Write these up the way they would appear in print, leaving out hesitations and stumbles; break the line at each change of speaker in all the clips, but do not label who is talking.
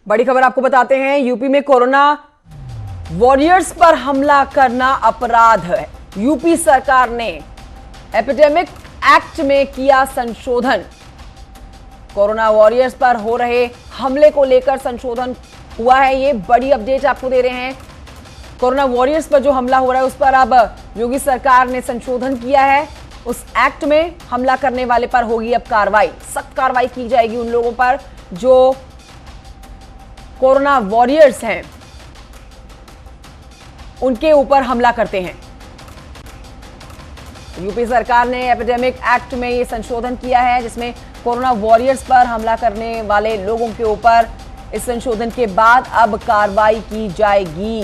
बड़ी खबर आपको बताते हैं, यूपी में कोरोना वॉरियर्स पर हमला करना अपराध है। यूपी सरकार ने एपिडेमिक एक्ट में किया संशोधन। कोरोना वॉरियर्स पर हो रहे हमले को लेकर संशोधन हुआ है। ये बड़ी अपडेट आपको दे रहे हैं। कोरोना वॉरियर्स पर जो हमला हो रहा है उस पर अब योगी सरकार ने संशोधन किया है। उस एक्ट में हमला करने वाले पर होगी अब कार्रवाई, सख्त कार्रवाई की जाएगी उन लोगों पर जो कोरोना वॉरियर्स हैं, उनके ऊपर हमला करते हैं। यूपी सरकार ने एपिडेमिक एक्ट में ये संशोधन किया है जिसमें कोरोना वॉरियर्स पर हमला करने वाले लोगों के ऊपर इस संशोधन के बाद अब कार्रवाई की जाएगी।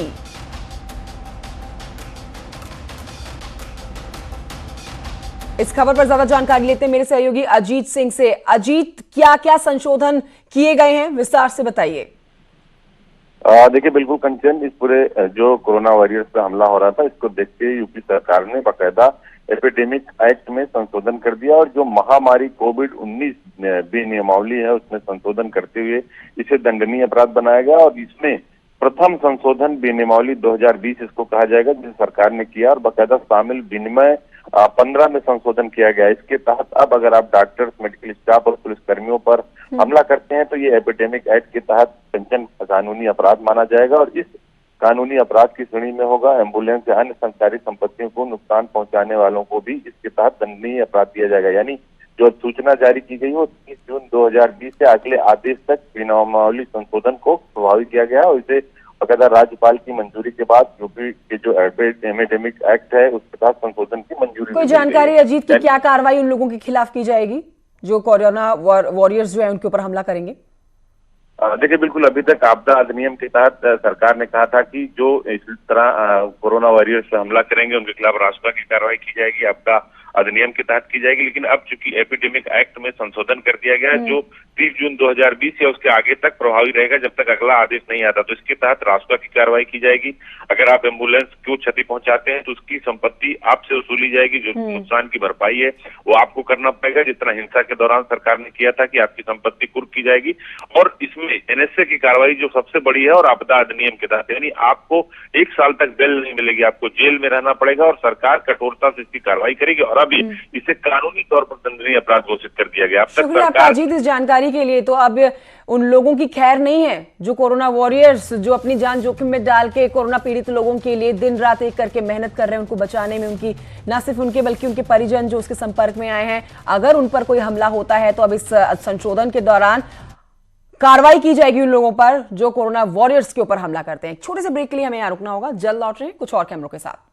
इस खबर पर ज्यादा जानकारी लेते हैं मेरे सहयोगी अजीत सिंह से। अजीत, क्या क्या संशोधन किए गए हैं, विस्तार से बताइए।
देखिए, बिल्कुल कंचन, इस पूरे जो कोरोना वॉरियर्स पे हमला हो रहा था इसको देखते हुए यूपी सरकार ने बाकायदा एपिडेमिक एक्ट में संशोधन कर दिया और जो महामारी कोविड-19 भी नियमावली है उसमें संशोधन करते हुए इसे दंडनीय अपराध बनाया गया और इसमें प्रथम संशोधन विनियमावली 2020 इसको कहा जाएगा, जिसे सरकार ने किया और बाकायदा शामिल विनिमय 15 में संशोधन किया गया। इसके तहत अब अगर आप डॉक्टर्स, मेडिकल स्टाफ और पुलिस कर्मियों पर हमला करते हैं तो ये एपिडेमिक एक्ट के तहत पंचन कानूनी अपराध माना जाएगा और इस कानूनी अपराध की श्रेणी में होगा एम्बुलेंस या अन्य संचारी संपत्तियों को नुकसान पहुंचाने वालों को भी इसके तहत दंडनीय अपराध दिया जाएगा। यानी जो सूचना जारी की गई हो 30 जून 2020 से अगले आदेश तक नियमावली संशोधन को प्रभावी किया गया और इसे बाकायदा राज्यपाल की मंजूरी के बाद यूपी के जो एपिडेमिक एक्ट है उसके तहत संशोधन की मंजूरी।
कोई जानकारी अजीत की क्या कार्रवाई उन लोगों के खिलाफ की जाएगी जो कोरोना वॉरियर्स जो है उनके ऊपर हमला करेंगे?
देखिए, बिल्कुल अभी तक आपदा अधिनियम के तहत सरकार ने कहा था कि जो इस तरह कोरोना वॉरियर्स पे हमला करेंगे उनके खिलाफ राष्ट्रपति की कार्रवाई की जाएगी, आपदा अधिनियम के तहत की जाएगी। लेकिन अब चूंकि एपिडेमिक एक्ट में संशोधन कर दिया गया है जो 30 जून 2020 या उसके आगे तक प्रभावी रहेगा जब तक अगला आदेश नहीं आता, तो इसके तहत राष्ट्रपति की कार्रवाई की जाएगी। अगर आप एम्बुलेंस को क्षति पहुंचाते हैं तो उसकी संपत्ति आपसे वसूली जाएगी, जो नुकसान की भरपाई है वो आपको करना पड़ेगा, जितना हिंसा के दौरान सरकार ने किया था कि आपकी संपत्ति कुर्क की जाएगी। और इसमें एनएसए की कार्रवाई जो सबसे बड़ी है और आपदा अधिनियम के तहत, यानी आपको 1 साल तक बेल नहीं मिलेगी, आपको जेल में रहना पड़ेगा और सरकार कठोरता से इसकी कार्रवाई करेगी और अभी इसे कानूनी तौर पर दंडनीय अपराध घोषित कर दिया गया। अब तक सरकार
अजीत इस जानकारी के लिए। तो अब उन लोगों की खैर नहीं है जो कोरोना वॉरियर्स जो अपनी जान जोखिम में डाल के कोरोना पीड़ित लोगों के लिए दिन रात एक करके मेहनत कर रहे हैं, उनको बचाने में, उनकी न सिर्फ उनके बल्कि उनके परिजन जो उसके संपर्क में आए हैं, अगर उन पर कोई हमला होता है तो अब इस संशोधन के दौरान कार्रवाई की जाएगी उन लोगों पर जो कोरोना वॉरियर्स के ऊपर हमला करते हैं। छोटे से ब्रेक के लिए हमें यहाँ रुकना होगा, जल्द लौट रहे हैं कुछ और कैमरों के साथ।